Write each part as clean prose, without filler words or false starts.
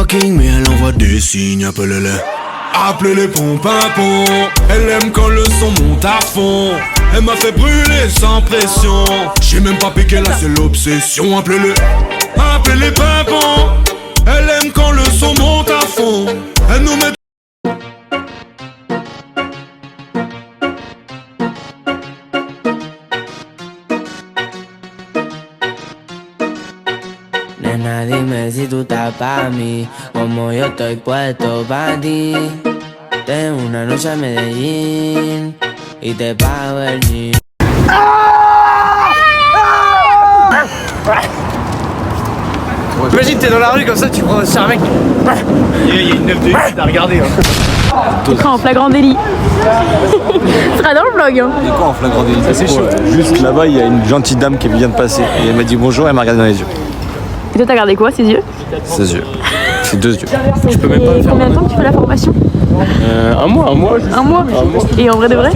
talking, mais elle envoie des signes, appelez-les. Appelez-les pompapon. Elle aime quand le son monte à fond. Elle m'a fait brûler sans pression. J'ai même pas piqué là, c'est l'obsession. Appelez-les, appelez-les pimpon. Elle aime quand le son monte à fond. Elle nous met. Nena, dime si tú estás pa' mí, como yo estoy puesto pa' ti. Tengo una noche a Medellín y te pago el jean. Imagine t'es dans la rue comme ça, tu prends un mec. Il y a une 9 de 8 à regarder. Tu seras en flagrant délit. Tu seras dans le vlog. Hein. De quoi en flagrant délit? C'est chaud. Juste là-bas, il y a une gentille dame qui vient de passer. Et elle m'a dit bonjour, elle m'a regardé dans les yeux. Et toi, t'as regardé quoi, ses yeux? Ses yeux. C'est 2 yeux. Je peux même pas le faire. Combien de temps que tu fais la formation? Un mois. Juste. Un mois. Et en vrai de vrai?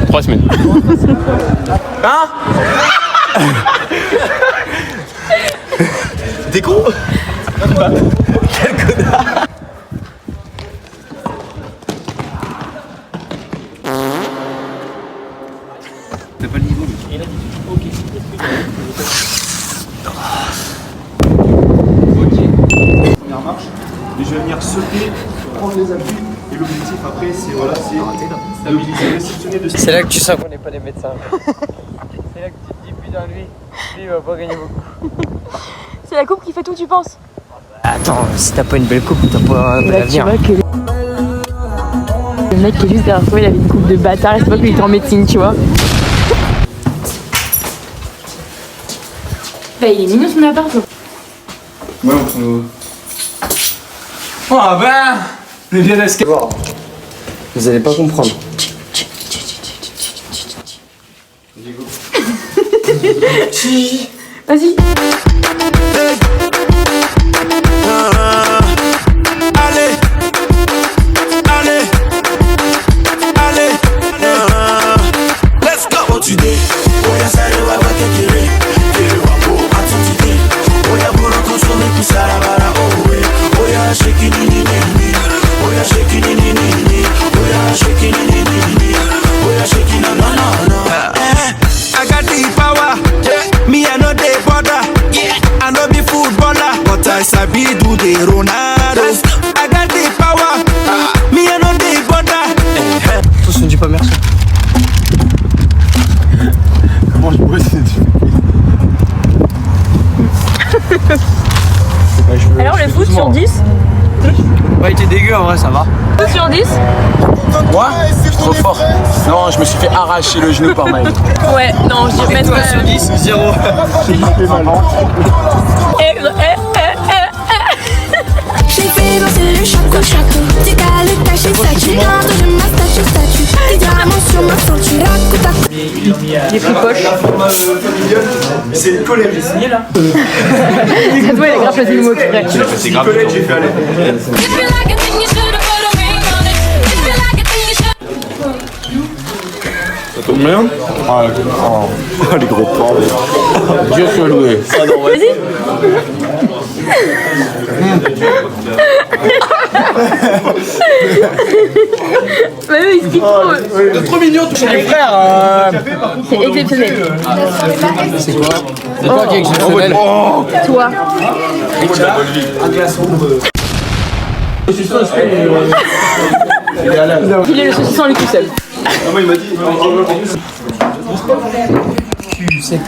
3 semaines. Hein? T'es con? Quel connard! T'as pas le niveau, mais il a dit ok. Première marche, et je vais venir sauter, prendre les appuis, et l'objectif après c'est voilà, c'est stabiliser, réceptionner de. C'est là que tu sens qu'on n'est pas des médecins. C'est là que tu te dis putain lui il va pas gagner beaucoup. C'est la coupe qui fait tout, tu penses? Attends, si t'as pas une belle coupe, t'as pas l'avenir. Tu vois que le mec qui est juste derrière toi, il avait une coupe de bâtard et c'est pas qu'il était en médecine, tu vois. Bah il est mignon son appart. Ouais, on s'en. Oh ben mais bien à ce vous allez pas comprendre. Vas-y. I sabi do the Ronaldo. I got the power. Me I know the border. Tous ne dis pas merci. Comment je pourrais Alors le foot sur 10? Ouais, il était dégueu en vrai, ça va. Foot sur 10? Moi? Trop fort. Non, je me suis fait arracher le genou par Maël. Ouais, non, je dirais mettre... Sur 10, 0. J'ai fait danser le chaco chaco. T'es calé, caché, ça tu rentres, je ma statue. T'es diamants sur ma ceinture, racuta. J'ai pris poche. C'est le collège, j'ai signé là. Ça doit, il a grave choisi le mot exprès. C'est le collège, j'ai fait aller. Ça tombe bien? Ah, les gros pauvres. Dieu soit loué. Vas-y. Mais oui, il se pique trop. C'est trop mignon, toucher les frères. C'est exceptionnel. C'est quoi? C'est quoi qui est exceptionnel? Toi. Un glaçon. Il est le saucisson lui tout seul. Ah, moi il m'a dit. Tu sais.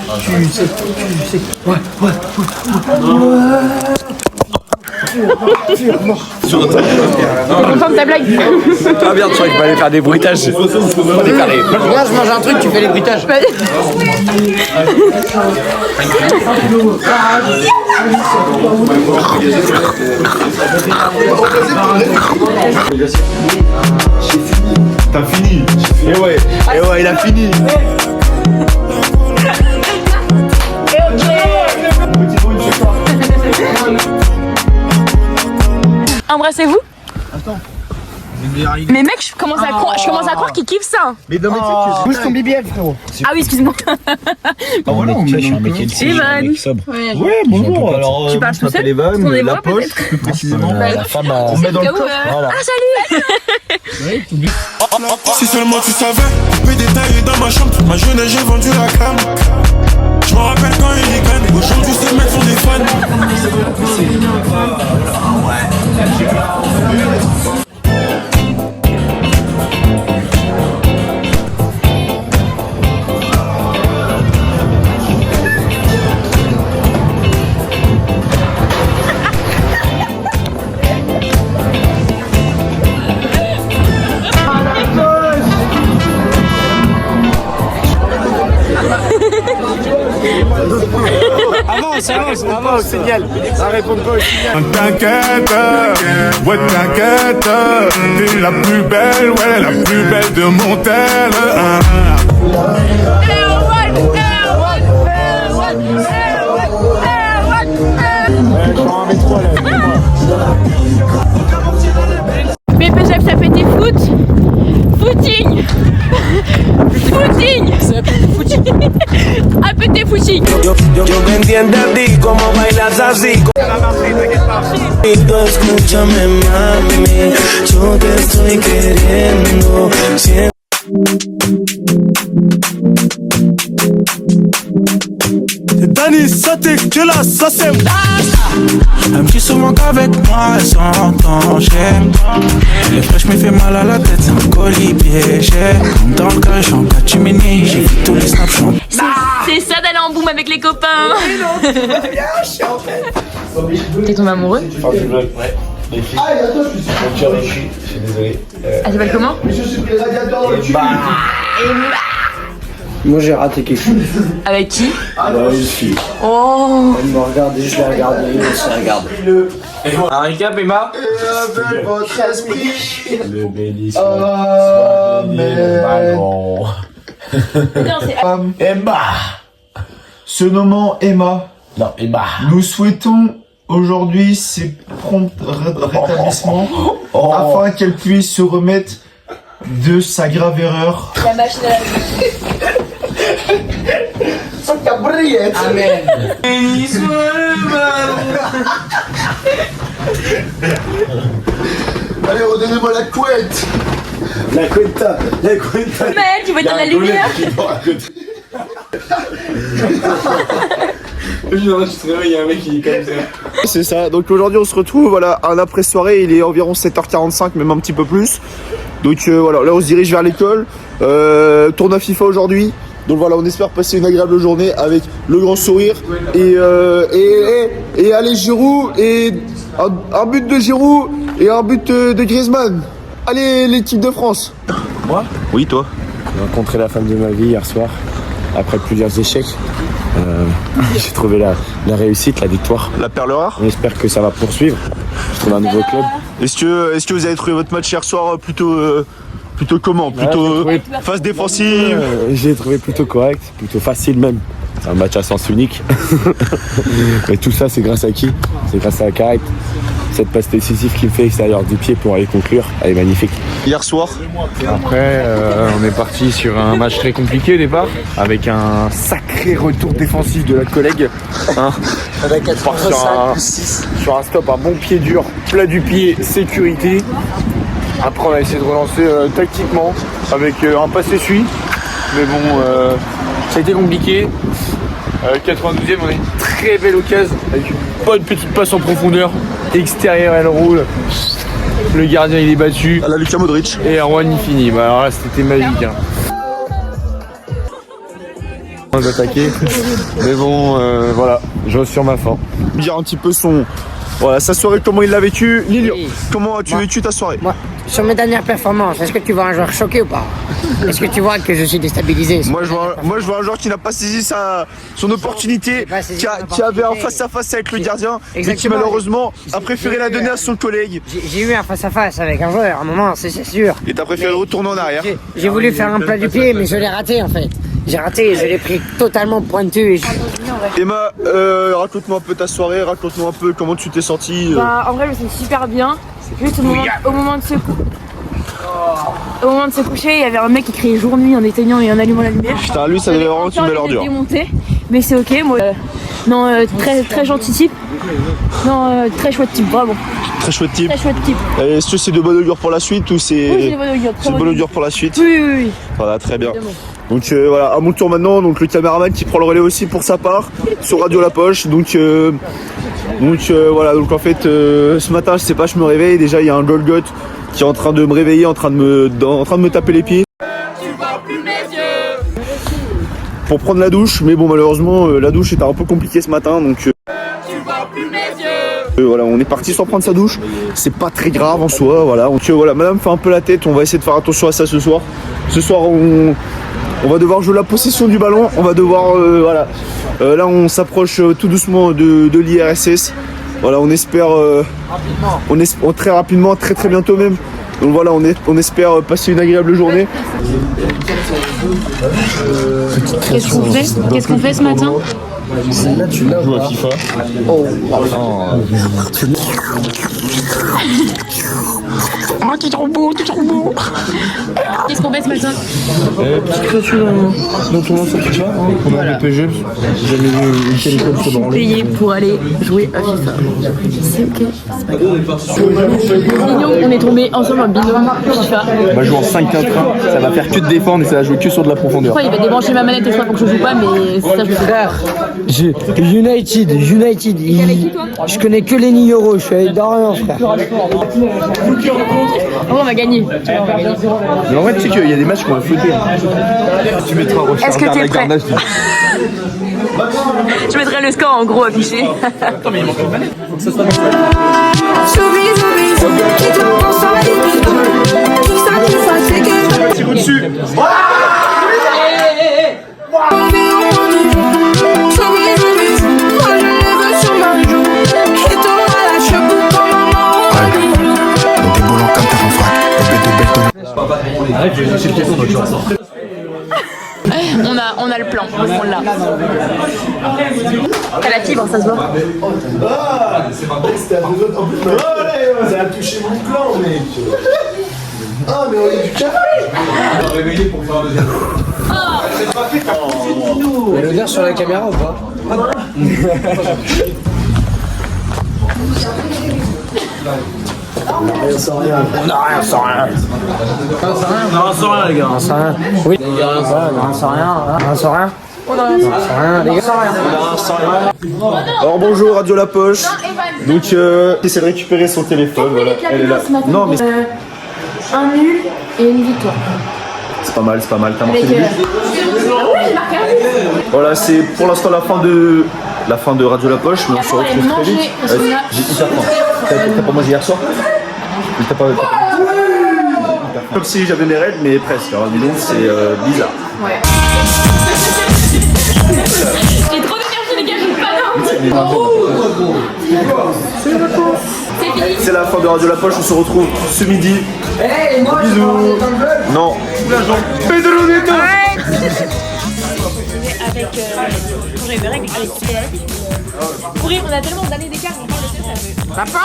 Ouais. Confirme ta blague. Ah merde, je croyais qu'il fallait faire des bruitages. Moi je mange un truc, tu fais les bruitages. T'as fini. Et ouais, il a fini. Embrassez-vous. Attends. Mais mec, je commence à croire qu'il kiffe ça. Mais non, mais tu sais que bouge ton BBL, frérot. Ah oui, excuse-moi. Ah voilà, on met un mec Evan. Ouais, bonjour. Alors, Tu parles tout seul? Evan, Tournez la moi, poche, peut-être. plus précisément. La femme a... On met dans le coffre. Voilà. Ah salut. Si seulement tu savais, coupé détaillé dans ma chambre, toute ma jeunesse j'ai vendu la cam. Je me rappelle quand il est gagne, aujourd'hui ces mecs sont des fans. Avance, signal. Ça répond pas au signal. T'inquiète, ouais t'inquiète, t'es la plus belle, ouais la plus belle de mon tel. BPGF, ça fait des footing. Footing. Ça fait des footing. Un petit footing. Yo me entiendo a ti como bailas así. Escúchame mami, yo te estoy queriendo. Danny, ça t'es que là, ça c'est. Elle me dit souvent qu'avec moi elle s'entend, j'aime. Les fraîches me fait mal à la tête, c'est un colis piégé. Comme dans le crash en catimini, j'ai vu tous les snapshots. C'est ça d'aller en boum avec les copains. T'es tombé amoureux? Ouais, les filles. Mon cœur est cuit, je suis désolé. Elle s'appelle comment? Moi j'ai raté quelque chose. Avec qui? Une fille. Oh. Elle me regarde, je l'ai regardé, elle se regarde. Un récap, Emma. Votre esprit. Le bélis. Oh, mais. Ballon. Emma, se nommant Emma, Non, Emma. nous souhaitons aujourd'hui ses prompts rétablissements afin qu'elle puisse se remettre de sa grave erreur. La machine à laver. Amen. Allez, redonnez-moi la couette. La cuenta. Mec, tu vas dans la lumière. Il y a un mec qui est comme ça. C'est ça, donc aujourd'hui on se retrouve voilà, à l'après-soirée, il est environ 7h45, même un petit peu plus. Donc voilà, là on se dirige vers l'école, tournoi FIFA aujourd'hui. Donc voilà, on espère passer une agréable journée avec le grand sourire. Et allez Giroud, et un but de Giroud et un but de Griezmann. Allez l'équipe de France. Moi? Oui toi. J'ai rencontré la femme de ma vie hier soir, après plusieurs échecs. J'ai trouvé la réussite, la victoire. La perle rare. On espère que ça va poursuivre. Je trouve un nouveau club. Est-ce que vous avez trouvé votre match hier soir plutôt comment? Plutôt phase défensive? J'ai trouvé plutôt correct, plutôt facile même. C'est un match à sens unique. Mais tout ça, c'est grâce à qui? C'est grâce à Carrette. Cette passe décisive qu'il fait extérieur du pied pour aller conclure, elle est magnifique. Hier soir. Après, on est parti sur un match très compliqué au départ, avec un sacré retour défensif de la collègue. Hein, Avec 85 sur un stop, un bon pied dur, plat du pied, sécurité. Après, on a essayé de relancer tactiquement avec un passe essuie. Mais bon, ça a été compliqué. 92e, on a une très belle occasion avec une bonne petite passe en profondeur. Extérieur, elle roule. Le gardien, il est battu. À la Luka Modric. Et Erwan, il finit. Bah, alors là, c'était magique. Hein. On va attaquer. Mais bon, voilà, j'ose sur ma fin. Dire un petit peu sa soirée, comment il l'a vécu. Lilian, Oui. comment as-tu vécu ta soirée? Moi, sur mes dernières performances, est-ce que tu vois un joueur choqué ou pas? Est-ce que tu vois que je suis déstabilisé? Moi je vois un joueur qui n'a pas saisi son opportunité, pas saisi qui son avait un opportunité. face-à-face avec le gardien, mais qui Exactement. malheureusement a préféré la donner à son collègue. J'ai eu un face-à-face avec un joueur, à un moment, c'est sûr. Et t'as préféré retourner en arrière. J'ai voulu faire un plat du pied, mais je l'ai raté en fait. J'ai raté, je l'ai pris totalement pointu. Emma, raconte-moi un peu ta soirée, raconte-moi un peu comment tu t'es senti. Bah, en vrai, je me sens super bien. Juste au moment de secours. Au moment de se coucher, il y avait un mec qui criait jour-nuit en éteignant et en allumant la lumière. Putain, lui, ça devait vraiment tuer l'ordure. Démonté, mais c'est ok, moi. Non, très gentil type. Non, très chouette type, vraiment. Très chouette type. Très chouette type. Est-ce que c'est de bonne augure pour la suite ou c'est. Oui, c'est de bonne augure. C'est de bonne augure pour la suite. Oui. Voilà, très bien. Donc voilà, à mon tour maintenant, donc le caméraman qui prend le relais aussi pour sa part sur Radio La Poche. Donc voilà, donc en fait ce matin, je sais pas, je me réveille, déjà il y a un Golgot qui est en train de me réveiller, en train de me taper les pieds. Pour prendre la douche, mais bon malheureusement la douche était un peu compliquée ce matin, donc voilà, on est parti sans prendre sa douche. C'est pas très grave en soi, voilà. Donc voilà, madame fait un peu la tête, on va essayer de faire attention à ça ce soir. Ce soir on va devoir jouer la possession du ballon, on va devoir voilà. Là on s'approche tout doucement de l'IRSS. Voilà, on espère très rapidement, très bientôt même. Donc voilà, on espère passer une agréable journée. Qu'est-ce qu'on fait ce matin? Là tu joues à FIFA. Oh t'es trop beau, t'es trop beau. Qu'est-ce qu'on fait ce matin? Petite créature dans ton lance à FIFA, on a le PG. J'ai jamais vu une telle école se branler. Payé pour aller jouer à FIFA. C'est ok. Binôme, on est tombé ensemble en binôme FIFA. On va jouer en 5-4-1, ça va faire que de défendre et ça va jouer que sur de la profondeur. Pourquoi il va débrancher ma manette et je crois que je joue pas, mais ça je sais. United. Je connais que les Nigoro, je suis allé d'Orient, frère. Oh, on va gagner. Mais en vrai, tu sais qu'il y a des matchs qu'on va flotter. Tu mettras Est-ce que t'es prêt? Je mettrai le score en gros affiché. Attends, mais il manque une manette. C'est au-dessus. On a le plan, on l'a. T'as la fibre, ça se voit. Ah, c'était à 2 autres en plus. Ça a touché mon clan, mec. Ah, mais on est du café. On va réveiller pour faire un deuxième. Il y a l'odeur sur la caméra ou pas? On a rien sans rien. Les gars. On sent rien. Oui. Les gars, on sent rien. On sent rien. On a rien. Les gars, on sent rien. Alors bonjour Radio La Poche. Donc essaie de récupérer son téléphone. Voilà, elle est là. Non mais un nul et une victoire. c'est pas mal. T'as marqué le but. Voilà, c'est pour l'instant la fin de Radio La Poche, mais on se retrouve très vite. J'ai hyper faim. T'as pas mangé hier soir? T'as pas comme si j'avais mes règles, mais presque. Alors dis donc, c'est bizarre. Ouais. J'ai trop d'énergie les gars, j'ai pas d'eau. C'est la fin de Radio La Poche, on se retrouve ce midi. Bisous. Non. Avec quand j'ai mes règles avec pour rire, on a tellement d'années d'écart, on parle de ça.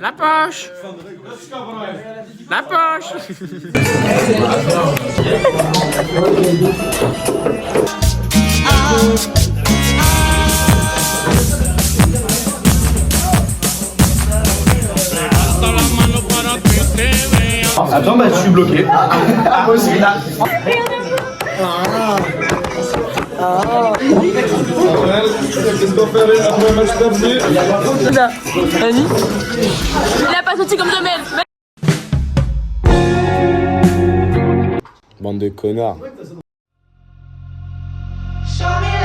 La poche. Attends, bah je suis bloqué. Moi aussi. Vas-y. Il a pas sauté comme de merde. Bande de connards. Show me